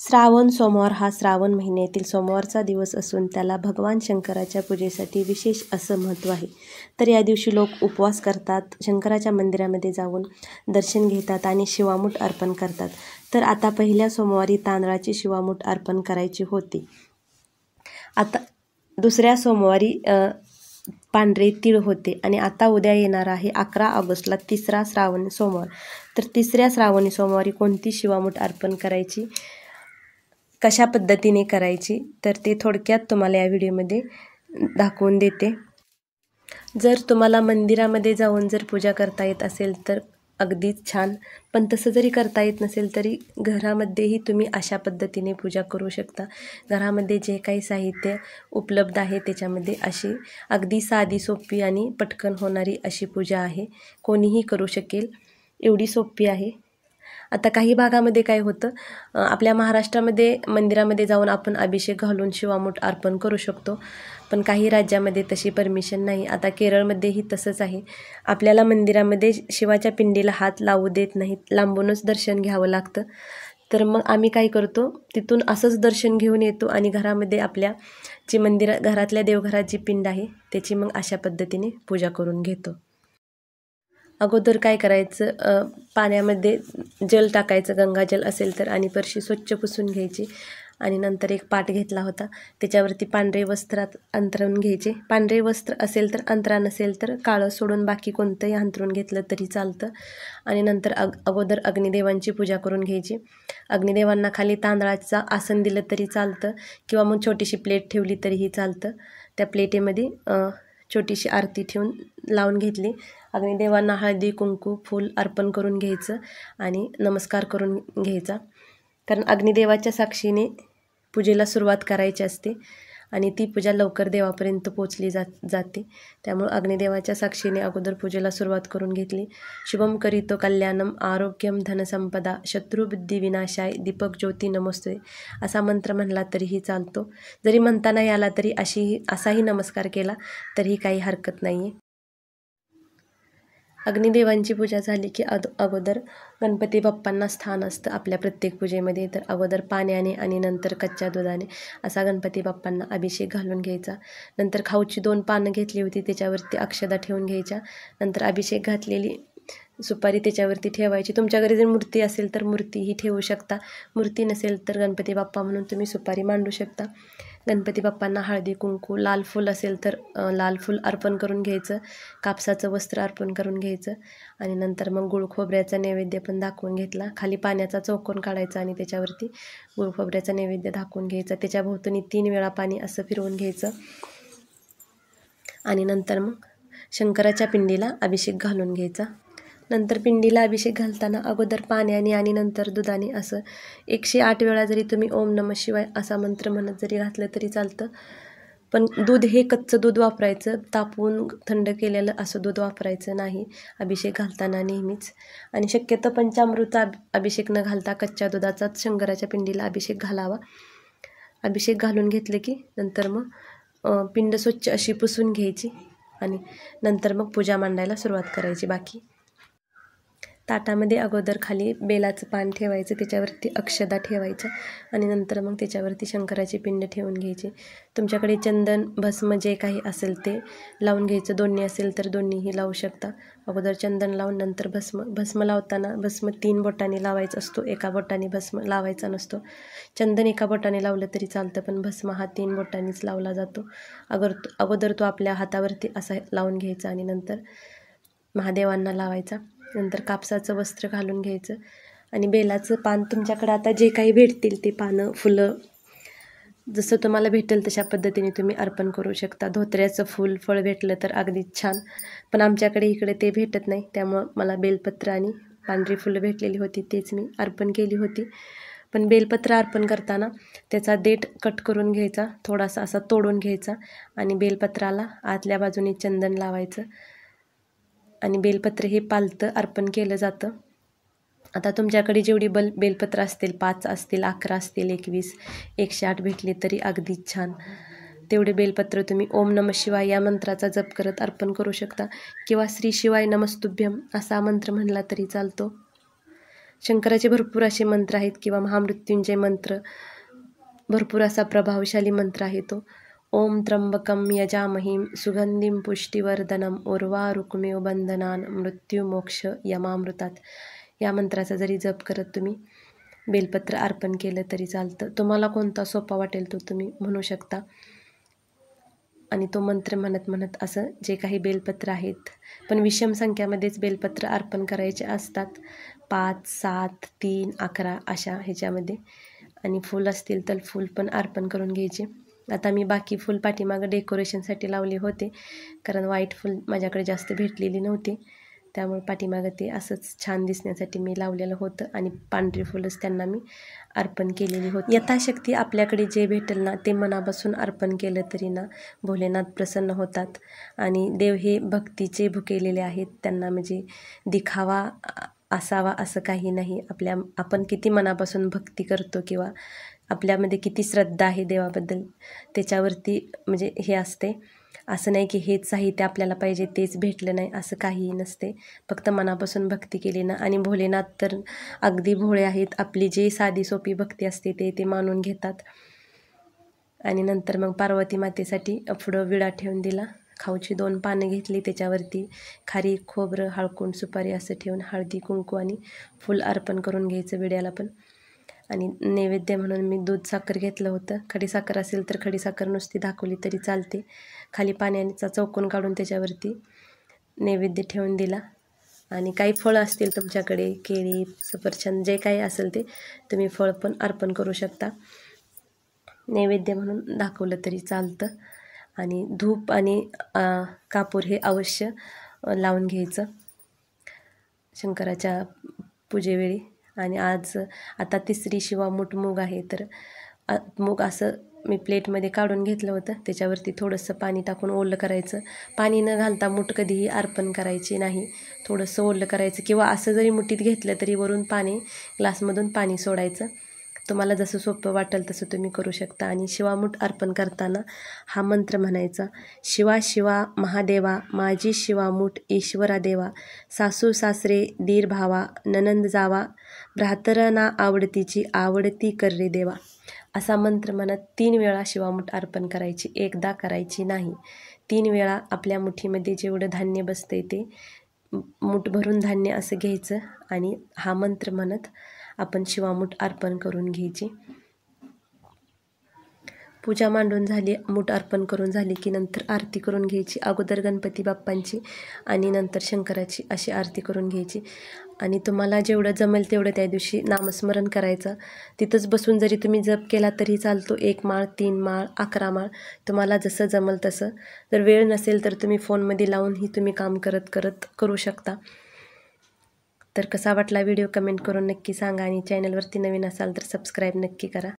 श्रावण सोमवार हा श्रावण महिन्यातील सोमवारचा दिवस असून त्याला भगवान शंकराच्या पूजेसाठी विशेष असं महत्त्व आहे. तर या दिवशी लोक उपवास करतात, शंकराच्या मंदिरामध्ये जाऊन दर्शन घेतात आणि शिवामूठ अर्पण करतात. तर आता पहिल्या सोमवारी तांदळाची शिवामूठ अर्पण करायची होती. आता दुसऱ्या सोमवारी पांढरे तीळ होते आणि आता उद्या येणार आहे 11 ऑगस्टला तिसरा श्रावणी सोमवार. तर तिसऱ्या श्रावणी सोमवारी कोणती शिवामूठ अर्पण करायची, कशा पद्धतीने करायची, तर ते थोडक्यात तुम्हाला या व्हिडिओमध्ये दाखवून देते. जर तुम्हाला मंदिरामध्ये जाऊन जर पूजा करता येत असेल तर अगदीच छान, पण तसं जरी करता येत नसेल तरी घरामध्येही तुम्ही अशा पद्धतीने पूजा करू शकता. घरामध्ये जे काही साहित्य उपलब्ध आहे त्याच्यामध्ये अशी अगदी साधी, सोपी आणि पटकन होणारी अशी पूजा आहे. कोणीही करू शकेल, एवढी सोपी आहे. आता काही भागामध्ये काय होतं, आपल्या महाराष्ट्रामध्ये मंदिरामध्ये जाऊन आपण अभिषेक घालून शिवामूठ अर्पण करू शकतो, पण काही राज्यामध्ये तशी परमिशन नाही. आता केरळमध्येही तसंच आहे. आपल्याला मंदिरामध्ये शिवाच्या पिंडीला हात लावू देत नाहीत, लांबूनच दर्शन घ्यावं लागतं. तर मग आम्ही काय करतो, तिथून असंच दर्शन घेऊन येतो आणि घरामध्ये आपल्या जी घरातल्या देवघरात जी पिंड आहे त्याची मग अशा पद्धतीने पूजा करून घेतो. अगोदर काय करायचं, पाण्यामध्ये जल टाकायचं, गंगाजल असेल तर, आणि फरशी स्वच्छ पुसून घ्यायची आणि नंतर एक पाट घेतला होता त्याच्यावरती पांढरे वस्त्रात अंथरून घ्यायचे. पांढरे वस्त्र असेल तर अंतरा, नसेल तर काळं सोडून बाकी कोणतंही अंथरून घेतलं तरी चालतं. आणि नंतर अगोदर अग्निदेवांची पूजा करून घ्यायची. अग्निदेवांना खाली तांदळाचं आसन दिलं तरी चालतं किंवा मग छोटीशी प्लेट ठेवली तरीही चालतं. त्या प्लेटेमध्ये छोटीशी आरती ठेवून लावून घेतली. अग्निदेवांना हळदी, कुंकू, फूल अर्पण करून घ्यायचं आणि नमस्कार करून घ्यायचा. कारण अग्निदेवाच्या साक्षीने पूजेला सुरुवात करायची असते आणि ती पूजा लवकर देवापर्यंत पोचली जाते. त्यामुळे अग्निदेवाच्या साक्षीने अगोदर पूजेला सुरुवात करून घेतली. शुभम करितो कल्याणम आरोग्यम धनसंपदा शत्रुबुद्धी विनाशाय दीपक ज्योती नमोस्तुते असा मंत्र म्हणला तरीही चालतो. जरी म्हणता नाही आला तरी असाही नमस्कार केला तरीही काही हरकत नाही आहे. अग्निदेवांची पूजा झाली की अगोदर गणपती बाप्पांना स्थान असतं आपल्या प्रत्येक पूजेमध्ये. तर अगोदर पाण्याने आणि नंतर कच्च्या दुधाने असा गणपती बाप्पांना अभिषेक घालून घ्यायचा. नंतर खाऊची 2 पानं घेतली होती त्याच्यावरती अक्षदा ठेवून घ्यायच्या. नंतर अभिषेक घातलेली सुपारी त्याच्यावरती ठेवायची. तुमच्या घरी जर मूर्ती असेल तर मूर्तीही ठेवू शकता, मूर्ती नसेल तर गणपती बाप्पा म्हणून तुम्ही सुपारी मांडू शकता. गणपती बाप्पांना हळदी, कुंकू, लाल फूल असेल तर लाल फूल अर्पण करून घ्यायचं, कापसाचं वस्त्र अर्पण करून घ्यायचं आणि नंतर मग गुळ खोबऱ्याचा नैवेद्य पण दाखवून घेतला. खाली पाण्याचा चौकोन काढायचा आणि त्याच्यावरती गुळ खोबऱ्याचा नैवेद्य दाखवून घ्यायचा. त्याच्या भोवतणी 3 वेळा पाणी असं फिरवून घ्यायचं आणि नंतर मग शंकराच्या पिंडीला अभिषेक घालून घ्यायचा. नंतर पिंडीला अभिषेक घालताना अगोदर पाण्याने आणि नंतर दुधाने असं 108 वेळा जरी तुम्ही ओम नमः शिवाय असा मंत्र म्हणत जरी घातलं तरी चालतं. पण दूध हे कच्चं दूध वापरायचं, तापवून थंड केलेलं असं दूध वापरायचं नाही अभिषेक घालताना नेहमीच. आणि शक्यतो पंचामृता अभिषेक न घालता कच्च्या दुधाचाच शंकराच्या पिंडीला अभिषेक घालावा. अभिषेक घालून घेतलं की नंतर मग पिंड स्वच्छ अशी पुसून घ्यायची आणि नंतर मग पूजा मांडायला सुरुवात करायची. बाकी ताटामध्ये अगोदर खाली बेलाचं पान ठेवायचं, त्याच्यावरती अक्षदा ठेवायच्या आणि नंतर मग त्याच्यावरती शंकराची पिंड ठेवून घ्यायची. तुमच्याकडे चंदन, भस्म जे काही असेल ते लावून घ्यायचं. दोन्ही असेल तर दोन्हीही लावू शकता. अगोदर चंदन लावून नंतर भस्म लावताना भस्म 3 बोटांनी लावायचा असतो, एका बोटाने भस्म लावायचा नसतो. चंदन एका बोटाने लावलं तरी चालतं, पण भस्म हा 3 बोटांनीच लावला जातो. अगोदर तो आपल्या हातावरती असा लावून घ्यायचा आणि नंतर महादेवांना लावायचा. नंतर कापसाचं वस्त्र घालून घ्यायचं आणि बेलाचं पान तुमच्याकडे आता जे काही भेटतील ते पानं, फुलं जसं तुम्हाला भेटेल तशा पद्धतीने तुम्ही अर्पण करू शकता. धोत्र्याचं फूल, फळ भेटलं तर अगदीच छान, पण आमच्याकडे इकडे ते भेटत नाही, त्यामुळं मला बेलपत्र आणि पांढरी फुलं भेटलेली होती तेच मी अर्पण केली होती. पण बेलपत्र अर्पण करताना त्याचा देठ कट करून घ्यायचा, थोडासा असा तोडून घ्यायचा आणि बेलपत्राला आतल्या बाजूने चंदन लावायचं आणि बेलपत्र हे पालतं अर्पण केलं जातं. आता तुमच्याकडे जेवढी बेलपत्र असतील, 5 असतील, 11 असतील, 21, 108 भेटली तरी अगदीच छान. तेवढे बेलपत्र तुम्ही ओम नमः शिवाय या मंत्राचा जप करत अर्पण करू शकता किंवा श्री शिवाय नमस्तुभ्यम असा मंत्र म्हणला तरी चालतो. शंकराचे भरपूर असे मंत्र आहेत किंवा महामृत्युंजय मंत्र, भरपूर असा प्रभावशाली मंत्र आहे तो. ओम त्र्यंबकम यजामहीम सुगंधिम पुष्टिवर्धनम उर्वारुकमेव बंधनान मृत्युमोक्ष यमामृतात. या मंत्राचा जरी जप करत तुम्ही बेलपत्र अर्पण केलं तरी चालतं. तुम्हाला कोणता सोपा वाटेल तो तुम्ही म्हणू शकता. आणि तो मंत्र म्हणत म्हणत असं जे काही बेलपत्र आहेत, पण विषम संख्यामध्येच बेलपत्र अर्पण करायचे असतात, 5, 7, 3, 11 अशा ह्याच्यामध्ये. आणि फूल असतील तर फूल पण अर्पण करून घ्यायचे. आता मी बाकी फूल पाठीमागं डेकोरेशनसाठी लावले होते, कारण व्हाईट फूल माझ्याकडे जास्त भेटलेली नव्हती, त्यामुळे पाठीमागं ते असंच छान दिसण्यासाठी मी लावलेलं होतं. आणि पांढरी फुलंच त्यांना मी अर्पण केलेली होती. यथाशक्ती आपल्याकडे जे भेटेल ना ते मनापासून अर्पण केलं तरी ना भोलेनाथ प्रसन्न होतात. आणि देव हे भक्तीचे भुकेलेले आहेत, त्यांना म्हणजे दिखावा असावा असं काही नाही. आपण किती मनापासून भक्ती करतो किंवा आपल्यामध्ये किती श्रद्धा आहे देवाबद्दल त्याच्यावरती म्हणजे हे असते. असं नाही की हेच साहित्य आपल्याला पाहिजे तेच भेटलं नाही असं काहीही नसते. फक्त मनापासून भक्ती केली ना. आणि भोलेनाथ तर अगदी भोळे आहेत. आपली जी साधी सोपी भक्ती असते ते मानून घेतात. आणि नंतर मग पार्वती मातेसाठी पुढं विडा ठेवून दिला. खाऊची 2 पानं घेतली, त्याच्यावरती खारीक, खोबरं, हळकुंड, सुपारी असं ठेवून हळदी, कुंकू आणि फूल अर्पण करून घ्यायचं विड्याला पण. आणि नैवेद्य म्हणून मी दूध साखर घेतलं होतं. खडीसाखर असेल तर खडीसाखर नुसती दाखवली तरी चालते. खाली पाण्याचा चौकोन काढून त्याच्यावरती नैवेद्य ठेवून दिला. आणि काही फळं असतील तुमच्याकडे, केळी, सफरचंद जे काही असेल ते तुम्ही फळ पण अर्पण करू शकता. नैवेद्य म्हणून दाखवलं तरी चालतं. आणि धूप आणि कापूर हे अवश्य लावून घ्यायचं शंकराच्या पूजेवेळी. आणि आज आता 3री शिवामूठ मूग आहे, तर मूग असं मी प्लेटमध्ये काढून घेतलं होतं. त्याच्यावरती थोडंसं पाणी टाकून ओलं करायचं. पाणी न घालता मूठ कधीही अर्पण करायची नाही. थोडंसं ओलं करायचं किंवा असं जरी मुठीत घेतलं तरी वरून पाणी ग्लासमधून पाणी सोडायचं. तुम्हाला जसं सोपं वाटेल तसं तुम्ही करू शकता. आणि शिवामूठ अर्पण करताना हा मंत्र म्हणायचा. शिवा शिवा महादेवा माझी शिवामूठ ईश्वरा देवा, सासू सासरे दीर भावा ननंद जावा, भ्रातरना आवडतीची आवडती कर रे देवा. असा मंत्र म्हणत 3 वेळा शिवामूठ अर्पण करायची, एकदा करायची नाही. 3 वेळा आपल्या मुठीमध्ये जेवढं धान्य बसतंय ते मूठ भरून धान्य असं घ्यायचं आणि हा मंत्र म्हणत आपण शिवामूठ अर्पण करून घ्यायची. पूजा मांडून झाली, मूठ अर्पण करून झाली की नंतर आरती करून घ्यायची. अगोदर गणपती बाप्पांची आणि नंतर शंकराची अशी आरती करून घ्यायची. आणि तुम्हाला जेवढं जमेल तेवढं त्या दिवशी नामस्मरण करायचं. तिथंच बसून जरी तुम्ही जप केला तरी चालतो. 1 माळ, 3 माळ, 11 माळ तुम्हाला जसं जमेल तसं. जर वेळ नसेल तर तुम्ही फोनमध्ये लावूनही तुम्ही काम करत करत करू शकता. तर कसा वाटला व्हिडिओ कमेंट करून नक्की सांगा. आणि चॅनलवरती नवीन असाल तर सबस्क्राईब नक्की करा.